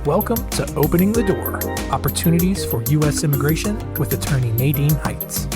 Welcome to Opening the Door, Opportunities for U.S. Immigration with attorney Nadine Heights.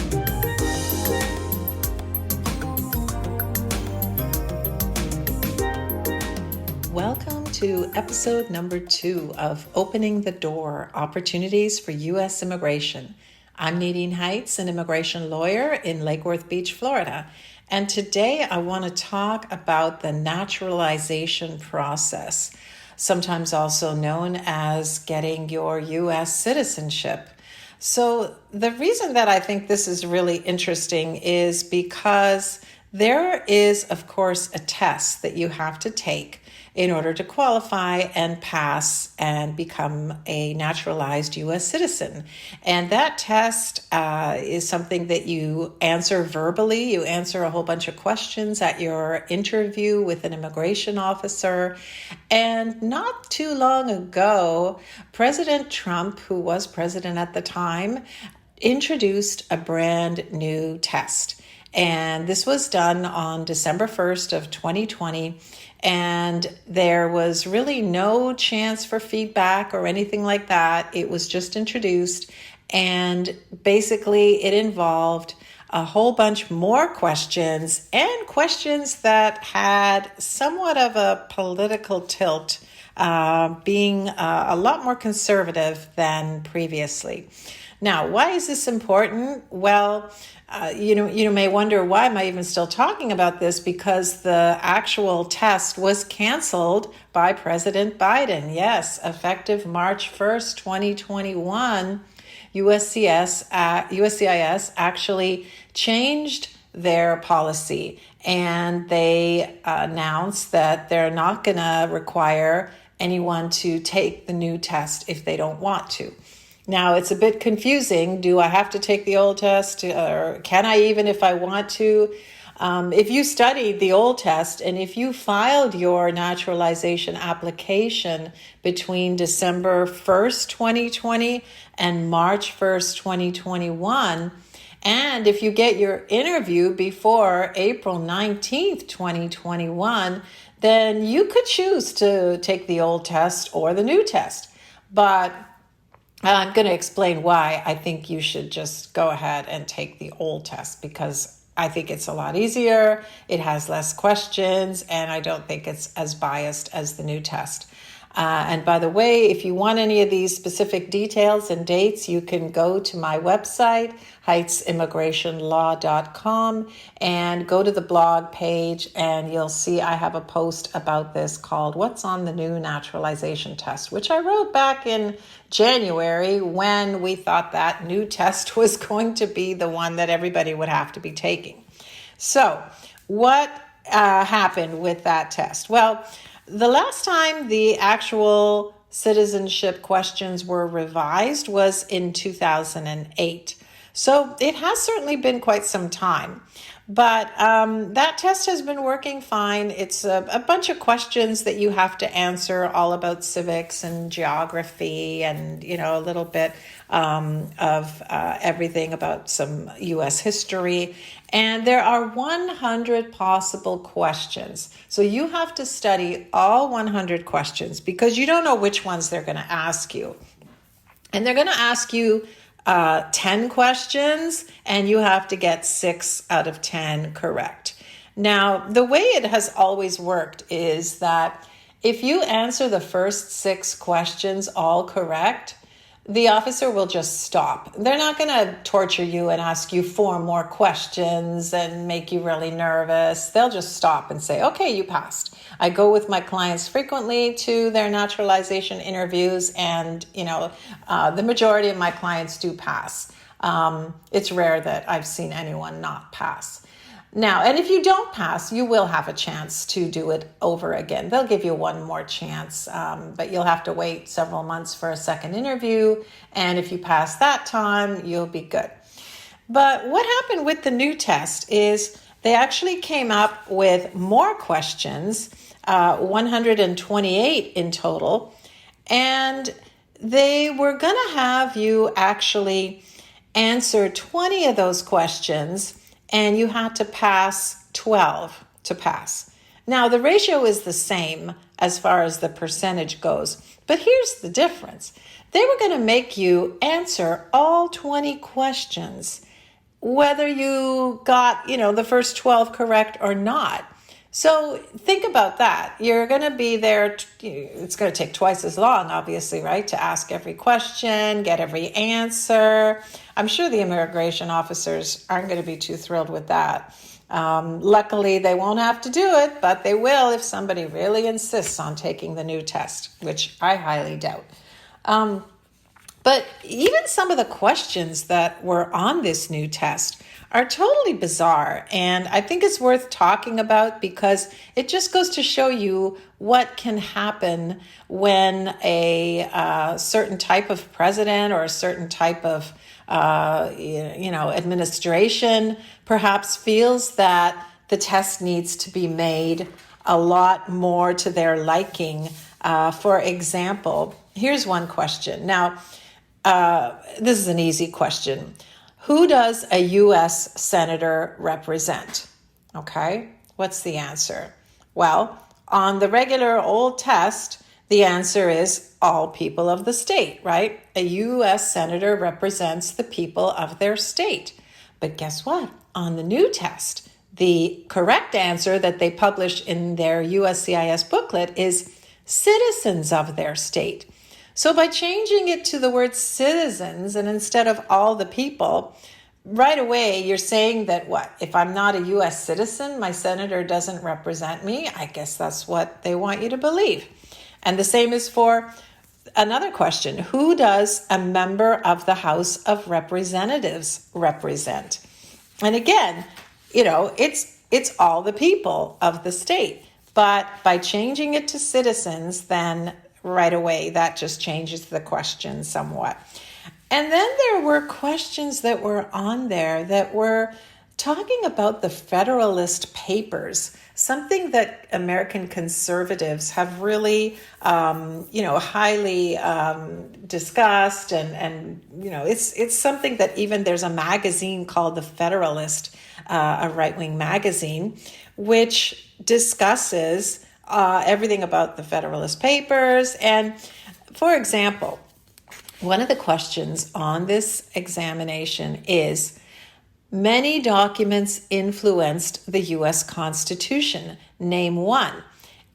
Welcome to episode number 2 of Opening the Door, Opportunities for U.S. Immigration. I'm Nadine Heights, an immigration lawyer in Lake Worth Beach, Florida. And today I want to talk about the naturalization process, sometimes also known as getting your U.S. citizenship. So the reason that I think this is really interesting is because there is, of course, a test that you have to take in order to qualify and pass and become a naturalized U.S. citizen. And that test is something that you answer verbally. You answer a whole bunch of questions at your interview with an immigration officer. And not too long ago, President Trump, who was president at the time, introduced a brand new test. And this was done on December 1st of 2020. And there was really no chance for feedback or anything like that. It was just introduced. And basically it involved a whole bunch more questions and questions that had somewhat of a political tilt, being a lot more conservative than previously. Now, why is this important? Well, you may wonder, why am I even still talking about this? Because the actual test was canceled by President Biden. Yes, effective March 1st, 2021, USCIS actually changed their policy, and they announced that they're not going to require anyone to take the new test if they don't want to. Now, it's a bit confusing. Do I have to take the old test, or can I even if I want to? If you studied the old test and if you filed your naturalization application between December 1st, 2020 and March 1st, 2021, and if you get your interview before April 19th, 2021, then you could choose to take the old test or the new test. But I'm going to explain why I think you should just go ahead and take the old test, because I think it's a lot easier, it has less questions, and I don't think it's as biased as the new test. And by the way, if you want any of these specific details and dates, you can go to my website, heightsimmigrationlaw.com, and go to the blog page, and you'll see I have a post about this called What's on the New Naturalization Test, which I wrote back in January when we thought that new test was going to be the one that everybody would have to be taking. So what happened with that test? Well, the last time the actual citizenship questions were revised was in 2008. So it has certainly been quite some time. But that test has been working fine. It's a bunch of questions that you have to answer, all about civics and geography and, a little bit of everything about some U.S. history. And there are 100 possible questions. So you have to study all 100 questions because you don't know which ones they're going to ask you. And they're going to ask you 10 questions, and you have to get 6 out of 10 correct. Now, the way it has always worked is that if you answer the first 6 questions all correct, the officer will just stop. They're not going to torture you and ask you 4 more questions and make you really nervous. They'll just stop and say, okay, you passed. I go with my clients frequently to their naturalization interviews, and, the majority of my clients do pass. It's rare that I've seen anyone not pass. Now, and if you don't pass, you will have a chance to do it over again. They'll give you one more chance, but you'll have to wait several months for a second interview. And if you pass that time, you'll be good. But what happened with the new test is they actually came up with more questions, 128 in total. And they were going to have you actually answer 20 of those questions, and you had to pass 12 to pass. Now, the ratio is the same as far as the percentage goes, but here's the difference. They were going to make you answer all 20 questions, whether you got, the first 12 correct or not. So think about that. You're going to be there. It's going to take twice as long, obviously, right? To ask every question, get every answer. I'm sure the immigration officers aren't going to be too thrilled with that. Luckily, they won't have to do it, but they will if somebody really insists on taking the new test, which I highly doubt. But even some of the questions that were on this new test are totally bizarre. And I think it's worth talking about because it just goes to show you what can happen when a certain type of president or a certain type of administration perhaps feels that the test needs to be made a lot more to their liking. For example, here's one question. Now, this is an easy question. Who does a U.S. senator represent? Okay, what's the answer? Well, on the regular old test, the answer is all people of the state, right? A U.S. senator represents the people of their state. But guess what? On the new test, the correct answer that they publish in their USCIS booklet is citizens of their state. So by changing it to the word citizens and instead of all the people, right away you're saying that what? If I'm not a U.S. citizen, my senator doesn't represent me? I guess that's what they want you to believe. And the same is for another question. Who does a member of the House of Representatives represent? And again, it's all the people of the state. But by changing it to citizens, then right away, that just changes the question somewhat. And then there were questions that were on there that were talking about the Federalist Papers, something that American conservatives have really, highly discussed. And it's something that even there's a magazine called The Federalist, a right-wing magazine, which discusses everything about the Federalist Papers. And for example, one of the questions on this examination is, many documents influenced the U.S. Constitution. Name one.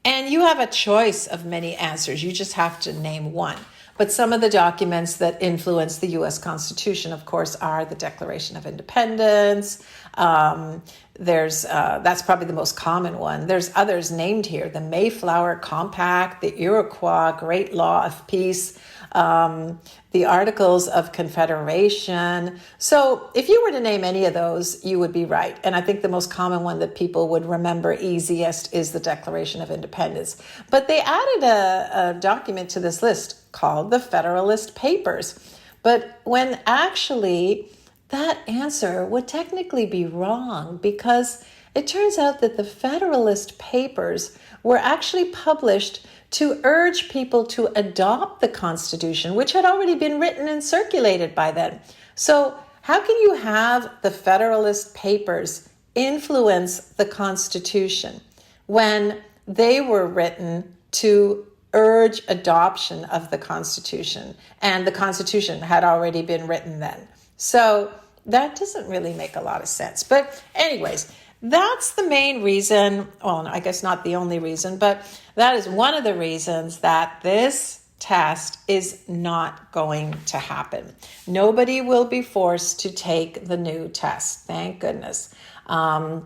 And you have a choice of many answers. You just have to name one. But some of the documents that influence the U.S. Constitution, of course, are the Declaration of Independence. That's probably the most common one. There's others named here: the Mayflower Compact, the Iroquois Great Law of Peace, the Articles of Confederation. So if you were to name any of those, you would be right. And I think the most common one that people would remember easiest is the Declaration of Independence. But they added a document to this list called the Federalist Papers. But when actually that answer would technically be wrong, because it turns out that the Federalist Papers were actually published to urge people to adopt the Constitution, which had already been written and circulated by then. So how can you have the Federalist Papers influence the Constitution when they were written to urge adoption of the Constitution, and the Constitution had already been written then? So that doesn't really make a lot of sense. But anyways, that's the main reason. Well, I guess not the only reason, but that is one of the reasons that this test is not going to happen. Nobody will be forced to take the new test. Thank goodness. And,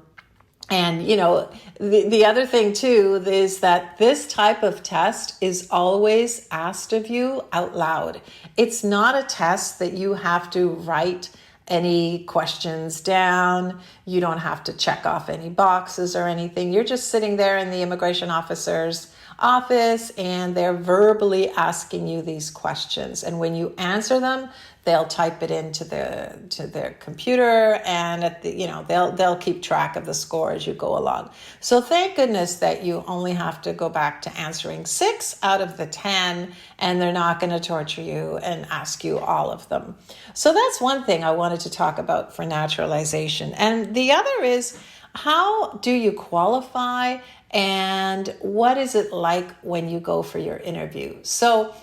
the other thing, too, is that this type of test is always asked of you out loud. It's not a test that you have to write any questions down. You don't have to check off any boxes or anything. You're just sitting there in the immigration officer's office and they're verbally asking you these questions. And when you answer them, they'll type it into their computer, and they'll keep track of the score as you go along. So thank goodness that you only have to go back to answering 6 out of the 10, and they're not going to torture you and ask you all of them. So that's one thing I wanted to talk about for naturalization. And the other is, how do you qualify, and what is it like when you go for your interview? So,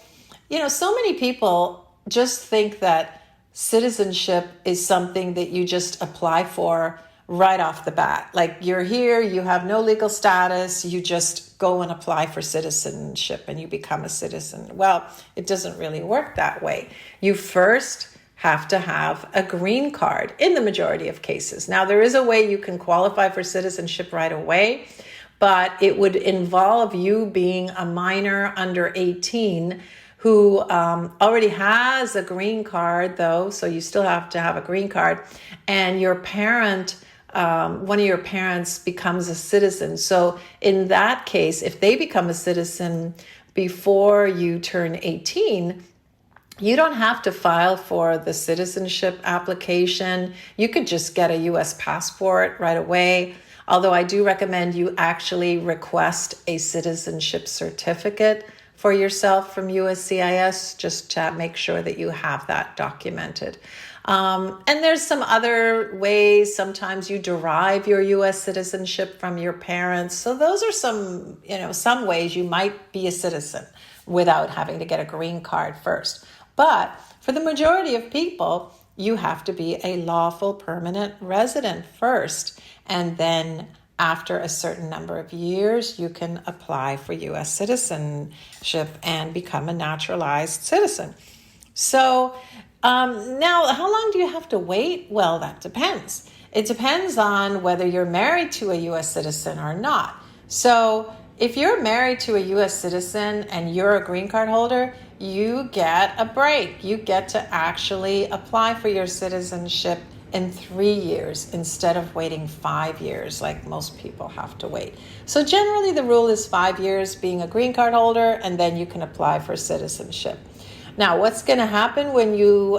so many people just think that citizenship is something that you just apply for right off the bat. Like, you're here, you have no legal status, you just go and apply for citizenship and you become a citizen. Well, it doesn't really work that way. You first have to have a green card in the majority of cases. Now, there is a way you can qualify for citizenship right away, but it would involve you being a minor under 18 who already has a green card, though, so you still have to have a green card, and your parent, one of your parents becomes a citizen. So in that case, if they become a citizen before you turn 18, you don't have to file for the citizenship application. You could just get a U.S. passport right away. Although I do recommend you actually request a citizenship certificate for yourself from USCIS, just to make sure that you have that documented. And there's some other ways. Sometimes you derive your U.S. citizenship from your parents. So those are some ways you might be a citizen without having to get a green card first. But for the majority of people, you have to be a lawful permanent resident first. And then after a certain number of years, you can apply for U.S. citizenship and become a naturalized citizen. So now, how long do you have to wait? Well, that depends. It depends on whether you're married to a U.S. citizen or not. So if you're married to a U.S. citizen and you're a green card holder, you get a break. You get to actually apply for your citizenship in 3 years instead of waiting 5 years like most people have to wait. So generally the rule is 5 years being a green card holder, and then you can apply for citizenship. Now, what's going to happen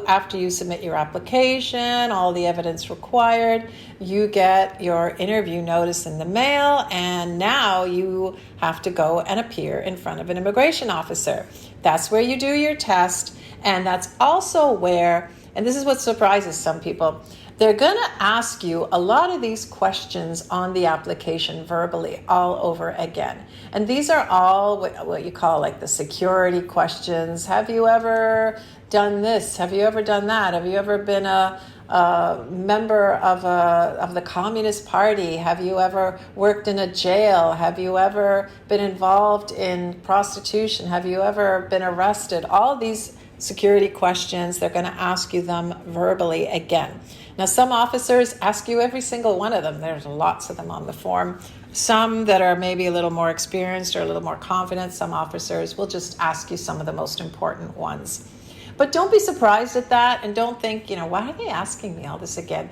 after you submit your application, all the evidence required, you get your interview notice in the mail, and now you have to go and appear in front of an immigration officer. That's where you do your test, and that's also where, and this is what surprises some people, they're going to ask you a lot of these questions on the application verbally all over again. And these are all what you call like the security questions. Have you ever done this? Have you ever done that? Have you ever been a member of the Communist Party? Have you ever worked in a jail? Have you ever been involved in prostitution? Have you ever been arrested? All these security questions, they're going to ask you them verbally again. Now, some officers ask you every single one of them. There's lots of them on the form. Some that are maybe a little more experienced or a little more confident, some officers will just ask you some of the most important ones. But don't be surprised at that, and don't think, why are they asking me all this again?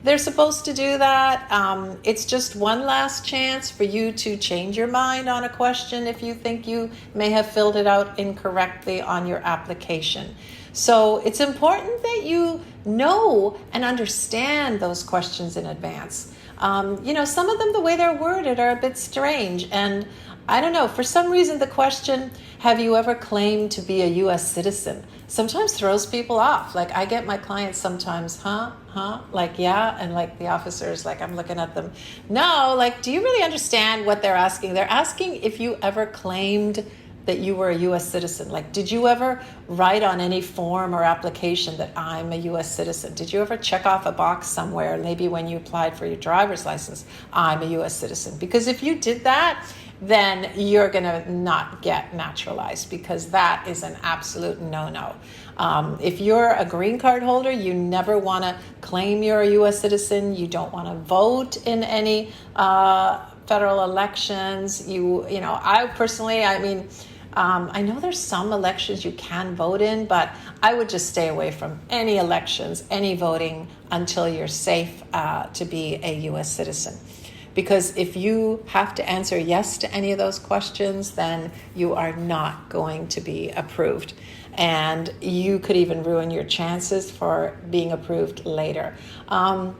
They're supposed to do that. It's just one last chance for you to change your mind on a question if you think you may have filled it out incorrectly on your application. So it's important that you know and understand those questions in advance. Some of them, the way they're worded, are a bit strange. And I don't know, for some reason, the question, have you ever claimed to be a U.S. citizen, sometimes throws people off. Like, I get my clients sometimes, like, yeah, and like the officers, like, I'm looking at them, no, like, do you really understand what they're asking? They're asking if you ever claimed that you were a U.S. citizen. Like, did you ever write on any form or application that I'm a U.S. citizen? Did you ever check off a box somewhere, maybe when you applied for your driver's license, I'm a U.S. citizen? Because if you did that, then you're going to not get naturalized, because that is an absolute no-no. If you're a green card holder, you never want to claim you're a U.S. citizen. You don't want to vote in any federal elections. I personally, I know there's some elections you can vote in, but I would just stay away from any elections, any voting, until you're safe to be a U.S. citizen. Because if you have to answer yes to any of those questions, then you are not going to be approved. And you could even ruin your chances for being approved later. And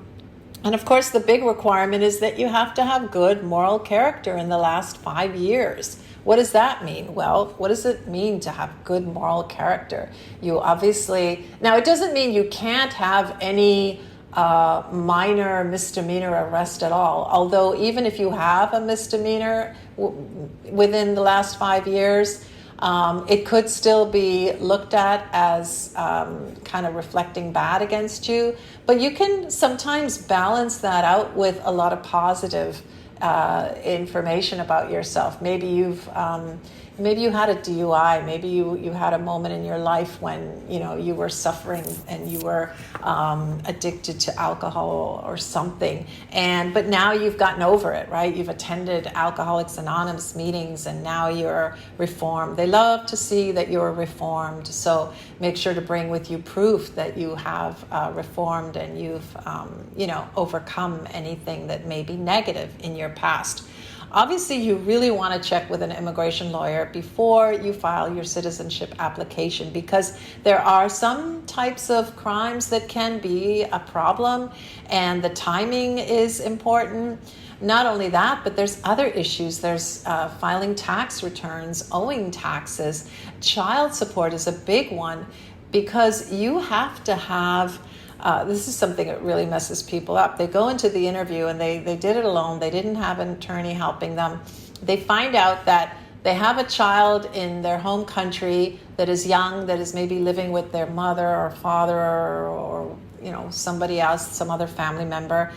of course, the big requirement is that you have to have good moral character in the last 5 years. What does that mean? Well, what does it mean to have good moral character? You obviously, now it doesn't mean you can't have any minor misdemeanor arrest at all. Although even if you have a misdemeanor within the last 5 years, it could still be looked at as kind of reflecting bad against you. But you can sometimes balance that out with a lot of positive information about yourself. Maybe you had a DUI. Maybe you had a moment in your life when you were suffering and you were addicted to alcohol or something. But now you've gotten over it, right? You've attended Alcoholics Anonymous meetings and now you're reformed. They love to see that you're reformed. So make sure to bring with you proof that you have reformed and you've overcome anything that may be negative in your past. Obviously, you really want to check with an immigration lawyer before you file your citizenship application, because there are some types of crimes that can be a problem and the timing is important. Not only that, but there's other issues. There's filing tax returns, owing taxes. Child support is a big one because you have to have this is something that really messes people up. They go into the interview and they did it alone. They didn't have an attorney helping them. They find out that they have a child in their home country that is young, that is maybe living with their mother or father or somebody else, some other family member.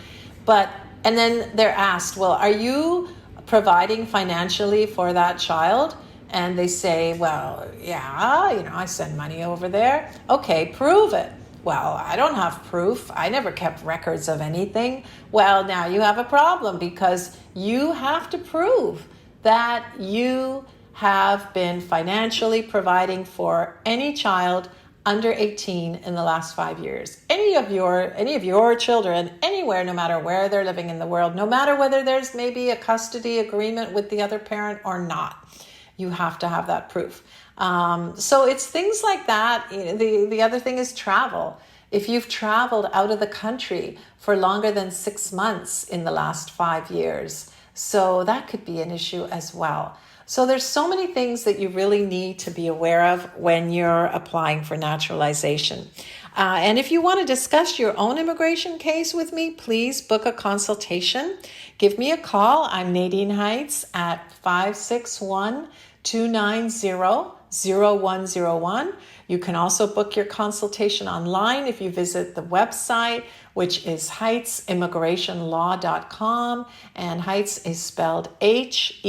And then they're asked, well, are you providing financially for that child? And they say, well, yeah, I send money over there. Okay, prove it. Well, I don't have proof. I never kept records of anything. Well, now you have a problem because you have to prove that you have been financially providing for any child under 18 in the last 5 years. Any of your children, anywhere, no matter where they're living in the world, no matter whether there's maybe a custody agreement with the other parent or not, you have to have that proof. So it's things like that. The other thing is travel. If you've traveled out of the country for longer than 6 months in the last 5 years, so that could be an issue as well. So there's so many things that you really need to be aware of when you're applying for naturalization. And if you want to discuss your own immigration case with me, please book a consultation. Give me a call. I'm Nadine Heights at 561-290-0101. You can also book your consultation online if you visit the website, which is heightsimmigrationlaw.com, and Heights is spelled Heitz.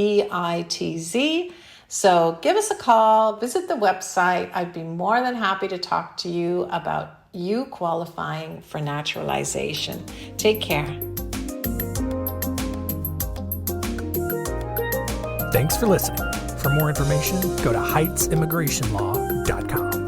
So give us a call, visit the website. I'd be more than happy to talk to you about you qualifying for naturalization. Take care. Thanks for listening. For more information, go to heightsimmigrationlaw.com.